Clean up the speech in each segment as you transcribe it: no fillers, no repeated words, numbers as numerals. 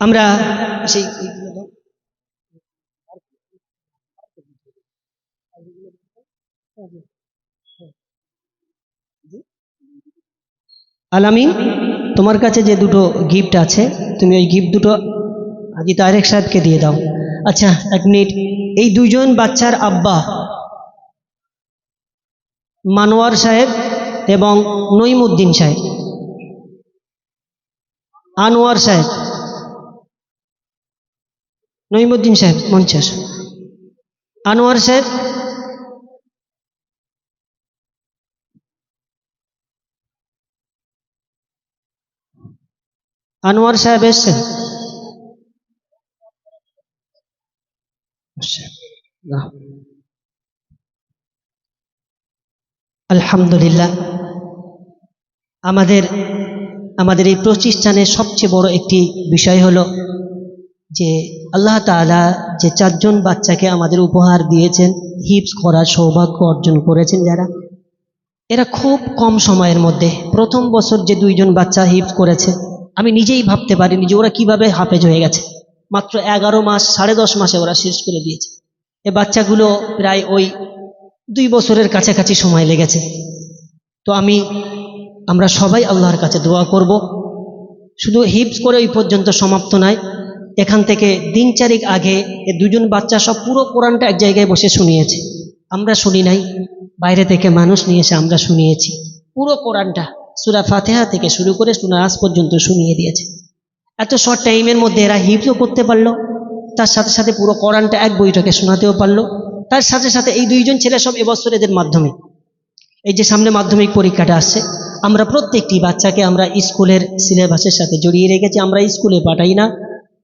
আমরা সেই আলামিন, তোমার কাছে যে দুটো গিফট আছে তুমি ওই গিফট দুটো আজি তারেক সাহেবকে দিয়ে দাও। আচ্ছা এক মিনিট, এই দুইজন বাচ্চার আব্বা মানোয়ার সাহেব এবং নইমুদ্দিন সাহেব। আনোয়ার সাহেব, নইমুদ্দিন সাহেব মঞ্চে আসুন। আনোয়ার সাহেব, আনোয়ার সাহেব এসছেন? আলহামদুলিল্লাহ, আমাদের আমাদের এই প্রতিষ্ঠানের সবচেয়ে বড় একটি বিষয় হলো যে আল্লাহ তাআলা যে চারজন বাচ্চাকে আমাদের উপহার দিয়েছেন, হিফজ করার সৌভাগ্য অর্জন করেছেন যারা, এরা খুব কম সময়ের মধ্যে প্রথম বছর যে দুইজন বাচ্চা হিফজ করেছে, আমি নিজেই ভাবতে পারিনি যে ওরা কিভাবে হাফেজ হয়ে গেছে। মাত্র 11 মাস, 10.5 মাসে ওরা শেষ করে দিয়েছে। এ বাচ্চাগুলো প্রায় ওই 2 বছরের কাছাকাছি সময় লেগেছে। তো আমরা সবাই আল্লাহর কাছে দোয়া করব, শুধু হিফজ করে ওই পর্যন্ত সমাপ্ত নয়, এখান থেকে দিন চারেক আগে এ দুজন বাচ্চা সব পুরো কোরআনটা এক জায়গায় বসে শুনিয়েছে। আমরা শুনি নাই, বাইরে থেকে মানুষ নিয়ে এসে আমরা শুনিয়েছি। পুরো কোরআনটা সূরা ফাতিহা থেকে শুরু করে সূরা নাস পর্যন্ত শুনিয়ে দিয়েছে। এত শর্ট টাইমের মধ্যে এরা হিফজও করতে পারলো, তার সাথে সাথে পুরো কোরআনটা এক বইটাকে শোনাতেও পারলো। তার সাথে সাথে এই দুইজন ছেলে সব এবছর এদের মাধ্যমিক, এই যে সামনে মাধ্যমিক পরীক্ষাটা আসছে, আমরা প্রত্যেকটি বাচ্চাকে আমরা স্কুলের সিলেবাসের সাথে জড়িয়ে রেখেছি। আমরা স্কুলে পাঠাই না,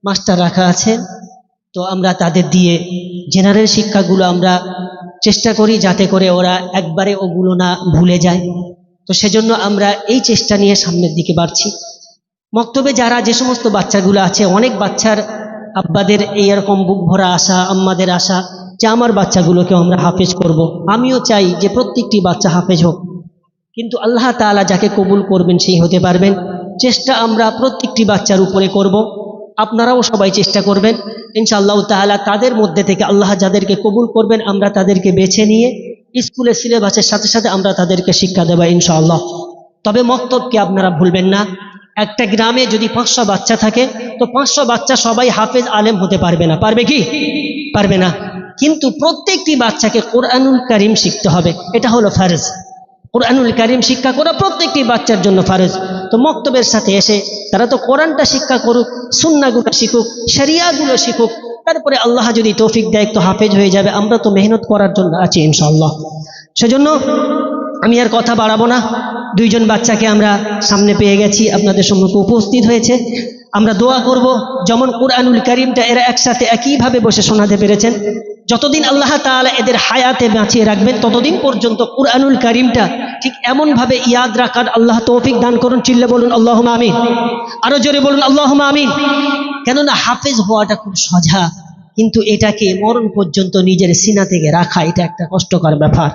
মাস্টার রাখা আছে, তো আমরা তাদের দিয়ে জেনারেল শিক্ষাগুলো আমরা চেষ্টা করি যাতে করে ওরা একবারে ওগুলো না ভুলে যায়। তো সেজন্য আমরা এই চেষ্টা নিয়ে সামনের দিকে বাড়ছি। মক্তবে যারা যে সমস্ত বাচ্চাগুলো আছে, অনেক বাচ্চার আব্বাদের এইরকম বুক ভরা আশা, আম্মাদের আশা যে আমার বাচ্চাগুলোকে আমরা হাফেজ করব। আমিও চাই যে প্রত্যেকটি বাচ্চা হাফেজ হোক, কিন্তু আল্লাহ তাআলা যাকে কবুল করবেন সেই হতে পারবেন। চেষ্টা আমরা প্রত্যেকটি বাচ্চার উপরে করব, আপনারাও সবাই চেষ্টা করবেন ইনশাআল্লাহ তাআলা। তাদের মধ্যে থেকে আল্লাহ যাদেরকে কবুল করবেন আমরা তাদেরকে বেছে নিয়ে স্কুলের সিলেবাসের সাথে সাথে আমরা তাদেরকে শিক্ষা দেব ইনশাআল্লাহ। তবে মক্তবকে আপনারা ভুলবেন না, একটা গ্রামে যদি 500 বাচ্চা থাকে তো 500 বাচ্চা সবাই হাফেজ আলেম হতে পারবে না, পারবে কি? পারবে না। কিন্তু প্রত্যেকটি বাচ্চাকে কোরআনুল কারীম শিখতে হবে, এটা হলো ফরজ। কোরআনুল কারীম শিক্ষা করা প্রত্যেকটি বাচ্চার জন্য ফরজ। তো মক্তবের সাথে এসে তারা তো কোরআনটা শিক্ষা করুক, সুন্নাহগুলো শিখুক, শরিয়াগুলো শিখুক, তারপরে আল্লাহ যদি তৌফিক দেয় তো হাফেজ হয়ে যাবে। আমরা তো মেহনত করার জন্য আছি ইনশাআল্লাহ। সেজন্য আমি আর কথা বাড়াবো না, দুইজন বাচ্চাকে আমরা সামনে পেয়ে গেছি, আপনাদের সম্মুখে উপস্থিত হয়েছে। আমরা দোয়া করব যেমন কোরআনুল কারীমটা এরা একসাথে একইভাবে বসে শোনাতে পেরেছেন, যতদিন আল্লাহ তাআলা এদের হায়াতে বাঁচিয়ে রাখবেন ততদিন পর্যন্ত কোরআনুল কারীমটা ঠিক এমনভাবে ইয়াদ রাখার আল্লাহ তৌফিক দান করুন। চিল্লে বলুন আল্লাহুম্মা আমিন, আরো জোরে বলুন আল্লাহুম্মা আমিন। কেননা হাফেজ হওয়াটা খুব সোজা, কিন্তু এটাকে মরণ পর্যন্ত নিজের সিনা থেকে রাখা এটা একটা কষ্টকর ব্যাপার।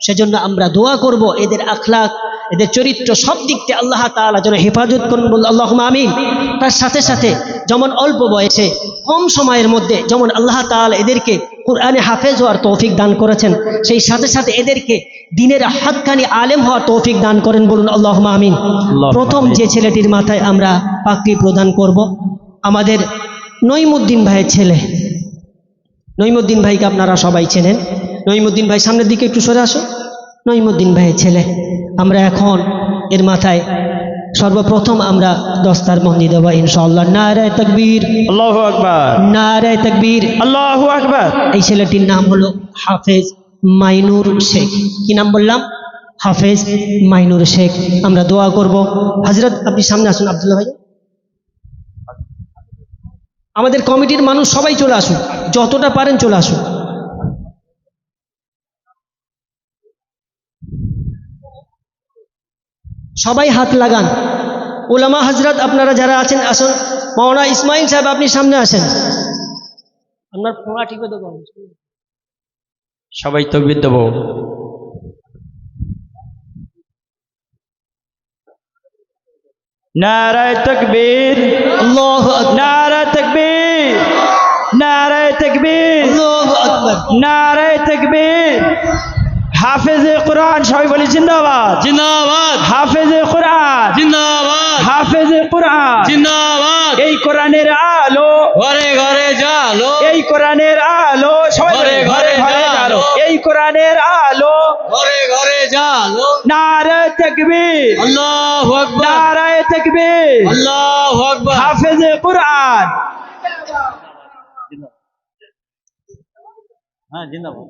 সেজন্য আমরা দোয়া করব এদের আখলাক, এদের চরিত্র সব দিক থেকে আল্লাহ তাআলা যেন হেফাজত করুন, বলুন আল্লাহুম্মা আমিন। তার সাথে সাথে যেমন অল্প বয়সে কম সময়ের মধ্যে যেমন আল্লাহ তাআলা এদেরকে কোরআনে হাফেজ হওয়ার তৌফিক দান করেছেন, সেই সাথে সাথে এদেরকে দ্বীনের হাক্কানি আলেম হওয়ার তৌফিক দান করেন, বলুন আল্লাহুম্মা আমিন। প্রথম যে ছেলেটির মাথায় আমরা পাগড়ি প্রদান করব আমাদের নইমুদ্দিন ভাইয়ের ছেলে। নইমুদ্দিন ভাইকে আপনারা সবাই চেনেন। নইমুদ্দিন ভাই সামনের দিকে একটু সরে আসো। নইমুদ্দিন ভাইয়ের ছেলে, আমরা এখন এর মাথায় সর্বপ্রথম আমরা দস্তারবন্দি দেব ইনশাআল্লাহ। নারায়ে তাকবীর, আল্লাহু আকবার, নারায়ে তাকবীর, আল্লাহু আকবার। এই ছেলেটির নাম হলো হাফেজ মাইনুর শেখ। কি নাম বললাম? হাফেজ মাইনুর শেখ। আমরা দোয়া করব। হযরত আপনি সামনে আসুন, আব্দুল্লাহ ভাই, আমাদের কমিটির মানুষ সবাই চলে আসুন, যতটা পারেন চলে আসুন। সবাই হাত লাগান। উলামা হযরত আপনারা যারা আছেন আসুন। মাওলানা ইসমাইল সাহেব আপনি সামনে আসেন। আপনার ফোঁড়া ঠিক হয়ে দেবো। সবাই তাকবীর দেব। নারায়ে তাকবীর, আল্লাহু আকবার, নারায়ে আকবার নারায়ে তাকবীর। হাফেজে কোরআন সবাই বলি জিন্দাবাদ। জিন্দাবাদ হাফেজে কোরআন, জিন্দাবাদ হাফেজে কোরআন। জিন্দাবাদ এই কোরআনের আলো, ঘরে ঘরে জালো এই কোরআনের আলো, সবাই ঘরে বলি, ঘরে ঘরে জালো। জালো। এই কোরআনের আলো। ঘরে ঘরে জালো নারায়ে তাকবীর, আল্লাহু আকবার নারায়ে তাকবীর। আল্লাহু আকবার হাফেজে কোরআন। হ্যাঁ জিন্দাবাদ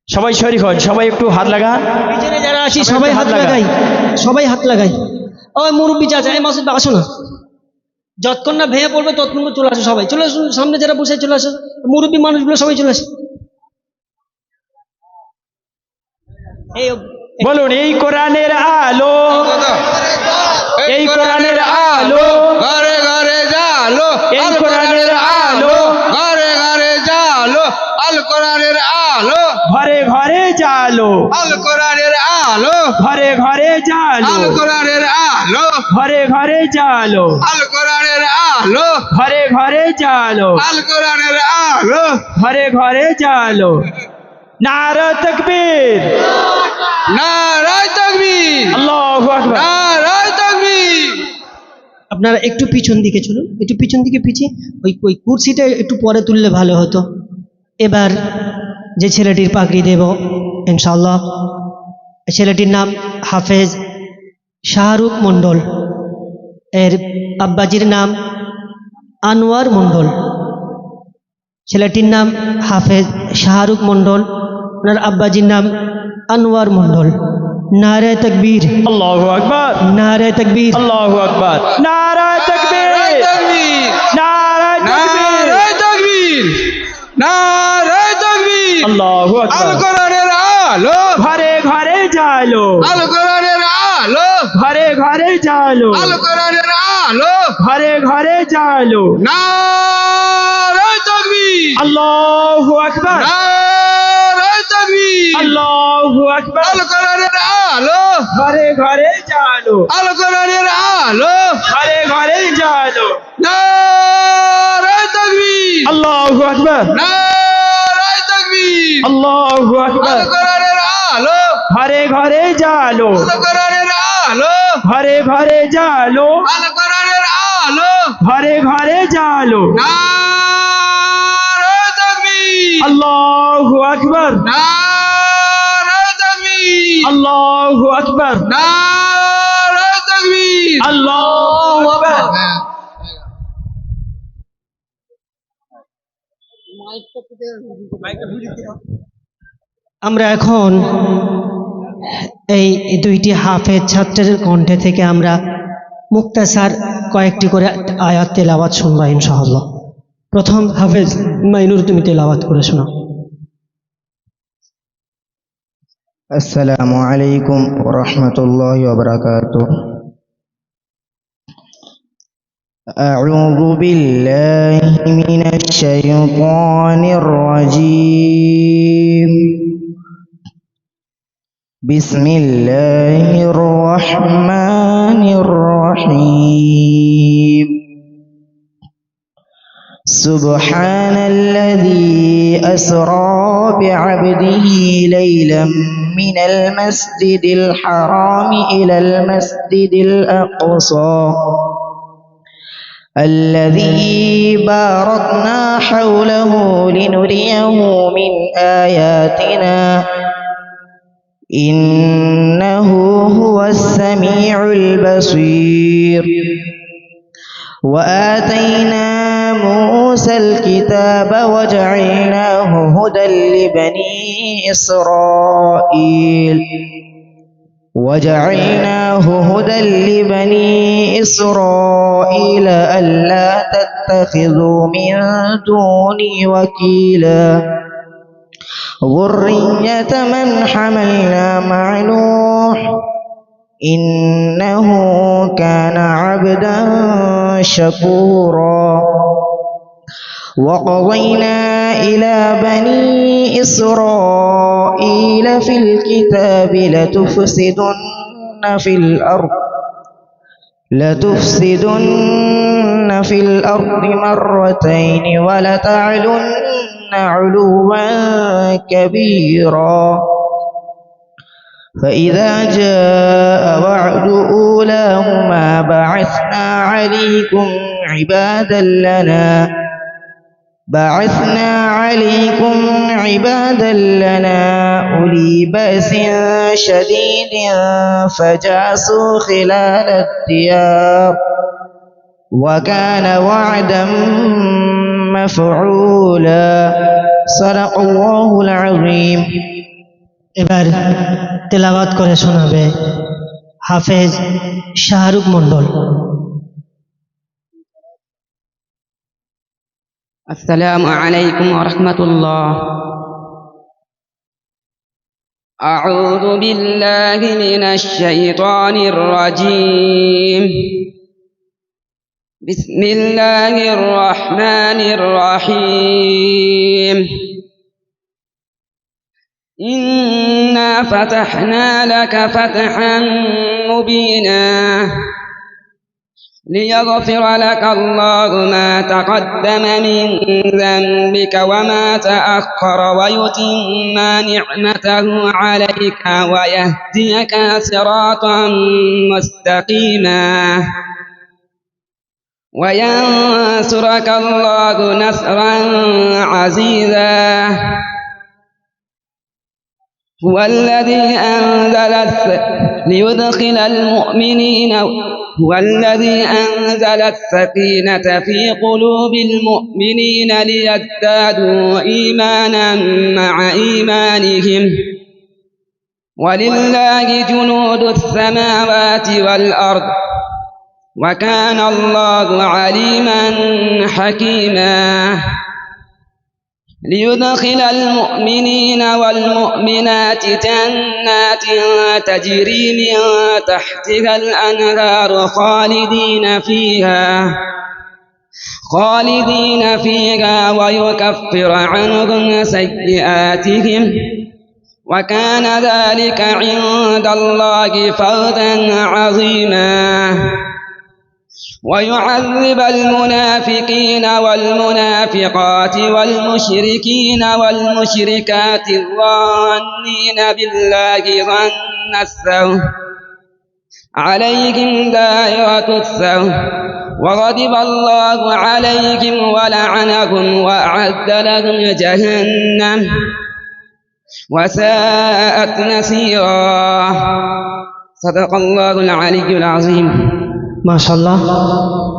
সবাই শরীক হন, সবাই একটু হাত লাগান। পিছনে যারা আছি সবাই সবাই হাত হাত লাগাই। লাগাই, সবাই হাত লাগাই। ওই মুরব্বী চাচা, এই মাসুদ ভাই আসো না, যতক্ষণ না ভেঙে পড়বে ততক্ষণ চলে আসো, সবাই চলে আসুন, সামনে যারা বসে চলে আসো, মুরব্বী মানুষগুলো সবাই চলে আসে। এই বলুন, এই কোরআনের আলো, এই কোরআনের আলো, ঘরে ঘরে জালো এই কোরআনের আলো। ঘরে ঘরে জালো আল কোরআনের আলো ঘরে ঘরে জালো, আল কোরআনের আলো ঘরে ঘরে জালো, আল কোরআনের আলো ঘরে ঘরে জালো, আল কোরআনের আলো ঘরে ঘরে জালো, আল কোরআনের আলো ঘরে ঘরে জালো। নারায়ে তাকবীর, নারায়ে তাকবীর আল্লাহু আকবার। নারায়ে তাকবীর। আপনারা একটু পিছন দিকে চলুন, একটু পিছন দিকে পিছিয়ে, ওই কুরসিটা একটু পরে তুললে ভালো হতো। এবার যে ছেলেটির পাগড়ি দেব ইনশাআল্লাহ, ছেলেটির নাম হাফেজ শাহরুখ মণ্ডল, এর আব্বাজির নাম আনোয়ার মণ্ডল। ছেলেটির নাম হাফেজ শাহরুখ মণ্ডল, ওনার আব্বাজির নাম আনোয়ার মণ্ডল। নারায়ে তাকবীর, আল্লাহু আকবার, নারায়ে তাকবীর, আল্লাহু আকবার। নারায়ে তাকবীর, নারায়ে তাকবীর। নারায়ে তাকবীর, নারায়ে তাকবীর। নারায়ে তাকবীর। আল্লাহু আল আকবার। কোরআনের আলো ঘরে ঘরে জালো, আল কোরআনের আলো ঘরে ঘরে জালো, আল কোরআনের আলো ঘরে ঘরে জালো। নারায়ে তাকবীর। আল্লাহু আকবার, নারায়ে তাকবীর। আল্লাহু আকবার। আল কোরআনের আলো ঘরে ঘরে জালো, আল কোরআনের আলো ঘরে ঘরে জালো। নারায়ে তাকবীর। আল্লাহু আকবার, নারায়ে তাকবীর। আল্লাহু আকবার। আল কোরআনের আলো ঘরে ঘরে জালো, আল কোরআনের আলো ঘরে ঘরে জালো, আল কোরআনের আলো ঘরে ঘরে জালো। নারায়ে তাকবীর। আল্লাহু আকবার, নারায়ে তাকবীর। আল্লাহু আকবার, নারায়ে তাকবীর। আল্লাহু আকবার। আমরা এখন এই দুইটি হাফেজ ছাত্রের কণ্ঠে থেকে আমরা মুক্তাসার কয়েকটি করে আয়াত তেলাওয়াত শুনবো ইনশাআল্লাহ। প্রথম হাফেজ মাইনুর, তুমি তেলাওয়াত করে শোনাও। আসসালামু আলাইকুম ওয়া রাহমাতুল্লাহি ওয়া বারাকাতুহু। আউযু বিল্লাহি মিনাশ শাইতানির রাজীম। বিসমিল্লাহির রাহমানির রাহিম। سبحان الذي أسرى بعبده ليلا من المسجد الحرام إلى المسجد الأقصى الذي باركنا حوله لنريه من آياتنا إنه هو السميع البصير. وآتينا موسى الكتاب وجعلناه هدى لبني إسرائيل ألا تتخذوا من دوني وكيلا ذرية من حملنا مع نوح إنه كان عبدا شكورا. وقضينا إلى بني إسرائيل في الكتاب لتفسدن في الأرض مرتين ولتعلن علوا كبيرا فإذا جاء وعد أولاهما بعثنا عليكم عبادا لنا أولي بأس شديد فجاسوا خلال الديار وكان وعدا مفعولا صدق الله العظيم এবার তেলাওয়াত করে শোনাবে হাফেজ শাহরুখ মন্ডল। السلام عليكم ورحمة الله. أعوذ بالله من الشيطان الرجيم. بسم الله الرحمن الرحيم. إنا فتحنا لك فتحا مبينا ليغفر لك الله ما تقدم من ذنبك وما تأخر ويتم نعمته عليك ويهديك صراطا مستقيما وينصرك الله نصرا عزيزا. هو الذي أنزل السكينة في قلوب المؤمنين ليزدادوا إيمانا مع إيمانهم ولله جنود السماوات والأرض وكان الله عليما حكيما. ليدخل المؤمنين والمؤمنات جنات تجري من تحتها الأنهار خالدين فيها ويكفر عنهم سيئاتهم وكان ذلك عند الله فوزا عظيما. ويعذب المنافقين والمنافقات والمشركين والمشركات الظانين بالله ظن السوء عليهم دائرة السوء وغضب الله عليهم ولعنهم وأعد لهم جهنم وساءت مسيرا. صدق الله العلي العظيم. মাশাআল্লাহ,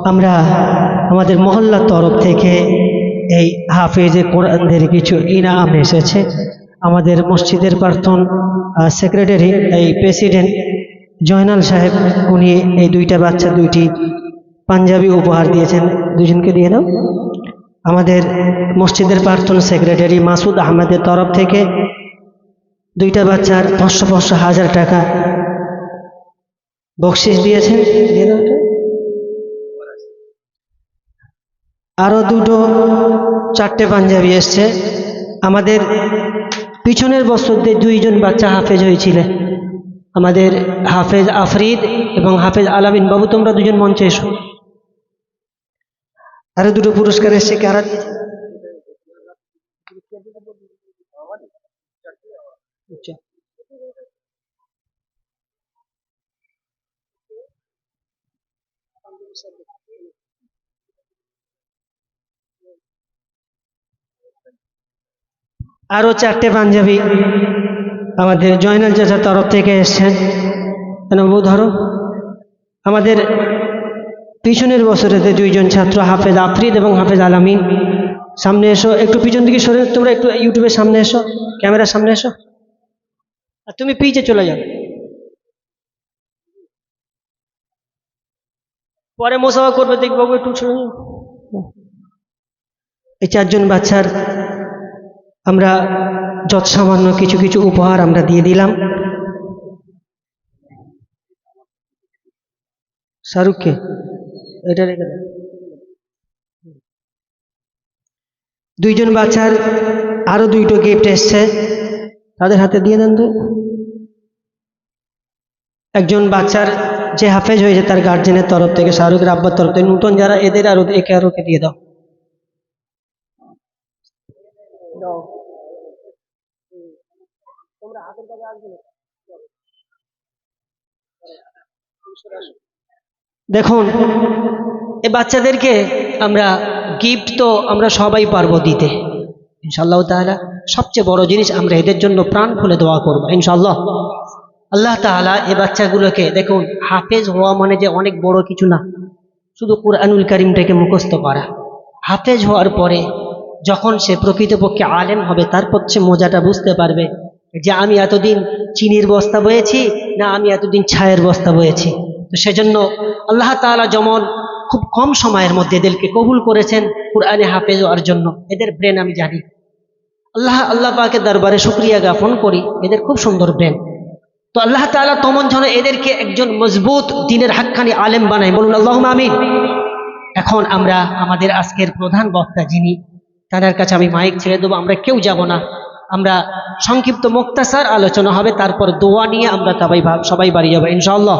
আমরা আমাদের মহল্লার তরফ থেকে এই হাফেজে কোরআনদের কিছু ইনাম এসেছে। আমাদের মসজিদের প্রাক্তন সেক্রেটারি এই প্রেসিডেন্ট জয়নাল সাহেব, উনি এই দুইটা বাচ্চা দুইটি পাঞ্জাবি উপহার দিয়েছেন, দুজনকে দিয়ে দাও। আমাদের মসজিদের প্রাক্তন সেক্রেটারি মাসুদ আহমেদের তরফ থেকে দুইটা বাচ্চার 500,000 টাকা বকশিস দিয়েছেন, দিয়ে দাও। আরো দুটো 4টে পাঞ্জাবি এসছে। আমাদের পিছনের বছরতে 2জন বাচ্চা হাফেজ হয়েছিলেন, আমাদের হাফেজ আফরিদ এবং হাফেজ আলামিন। বাবু, তোমরা দুজন মঞ্চে এসো। আরো দুটো পুরস্কার এসছে, কারা? আরো 4টে পাঞ্জাবি আমাদের জয়নাল চাচার তরফ থেকে এসছেন। বাবু ধরো। আমাদের পিছনের বছরেতে 2জন ছাত্র হাফেজ আফরিদ এবং হাফেজ আলামিন, সামনে এসো। একটু পিছন দিকে সরে, তোমরা একটু ইউটিউবের সামনে এসো, ক্যামেরার সামনে এসো। আর তুমি পিছে চলে যাও, পরে মোসাফা করবে, দেখবো একটু শুনে। এই 4জন বাচ্চার আমরা যত সামান্য কিছু কিছু উপহার আমরা দিয়ে দিলাম। শাহরুখকে এটা রেখে দেন। 2জন বাচ্চার আরো 2টো গিফট এসছে, তাদের হাতে দিয়ে দেন তো। একজন বাচ্চার যে হাফেজ হয়েছে তার গার্জেনের তরফ থেকে, শাহরুখের আব্বার তরফ থেকে, নূতন যারা এদের আরো একে আরোকে দিয়ে দাও। দেখুন এই বাচ্চাদেরকে আমরা গিফট তো আমরা সবাই পারবো দিতে ইনশাআল্লাহ তাআলা। সবচেয়ে বড় জিনিস আমরা এদের জন্য প্রাণ খুলে দোয়া করব ইনশাআল্লাহ। আল্লাহ তাআলা এই বাচ্চাগুলোকে, দেখুন হাফেজ হওয়া মানে যে অনেক বড় কিছু না, শুধু কুরআনুল কারীমটাকে মুখস্থ করা। হাফেজ হওয়ার পরে যখন সে প্রকৃতপক্ষে আলেম হবে, তারপর সে মজাটা বুঝতে পারবে যে আমি এতদিন চিনির বস্তা বয়েছি না আমি এতদিন ছায়ের বস্তা বয়েছি। তো সেজন্য আল্লাহ তাআলা যেমন খুব কম সময়ের মধ্যে এদেরকে কবুল করেছেন কুরআনে হাফেজ হওয়ার জন্য। এদের ব্রেন আমি জানি, আল্লাহ পাকের দরবারে শুকরিয়া জ্ঞাপন করি, এদের খুব সুন্দর ব্রেন। তো আল্লাহ তাআলা তমন যেন এদেরকে একজন মজবুত দ্বীনের হাক্কানি আলেম বানায়, বলুন আল্লাহুম্মা আমিন। এখন আমরা আমাদের আজকের প্রধান বক্তা যিনি, তার কাছে আমি মাইক ছেড়ে দেবো। আমরা কেউ যাব না, আমরা সংক্ষিপ্ত মুক্তাসার আলোচনা হবে, তারপর দোয়া নিয়ে আমরা সবাই বাড়ি যাবো ইনশাআল্লাহ।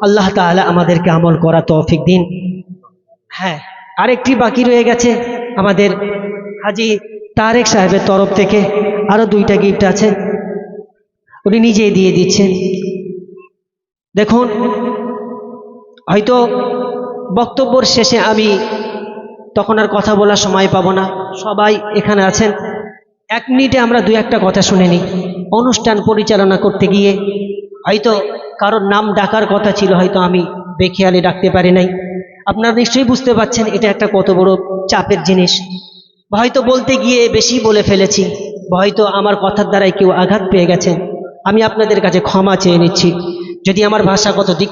আল্লাহ তাআলা আমাদেরকে আমল করা তৌফিক দিন। হ্যাঁ, আরেকটি বাকি রয়ে গেছে, আমাদের হাজী তারেক সাহেবের তরফ থেকে আরো 2টা গিফট আছে, উনি নিজেই দিয়ে দিচ্ছেন। দেখুন হয়তো বক্তব্যের শেষে আমি তখন আর কথা বলার সময় পাবো না, সবাই এখানে আছেন, 1 মিনিটে আমরা 2-1টা কথা শুনে নিই। অনুষ্ঠান পরিচালনা করতে গিয়ে হয়তো কারোর নাম ডাকার কথা ছিল, হয়তো আমি বেখেয়ালে ডাকতে পারি নাই। আপনারা নিশ্চয়ই বুঝতে পারছেন এটা একটা কত বড় চাপের জিনিস। বা হয়তো বলতে গিয়ে বেশি বলে ফেলেছি, বা হয়তো আমার কথার দ্বারাই কেউ আঘাত পেয়ে গেছেন। আমি আপনাদের কাছে ক্ষমা চেয়ে নিচ্ছি যদি আমার ভাষাগত দিক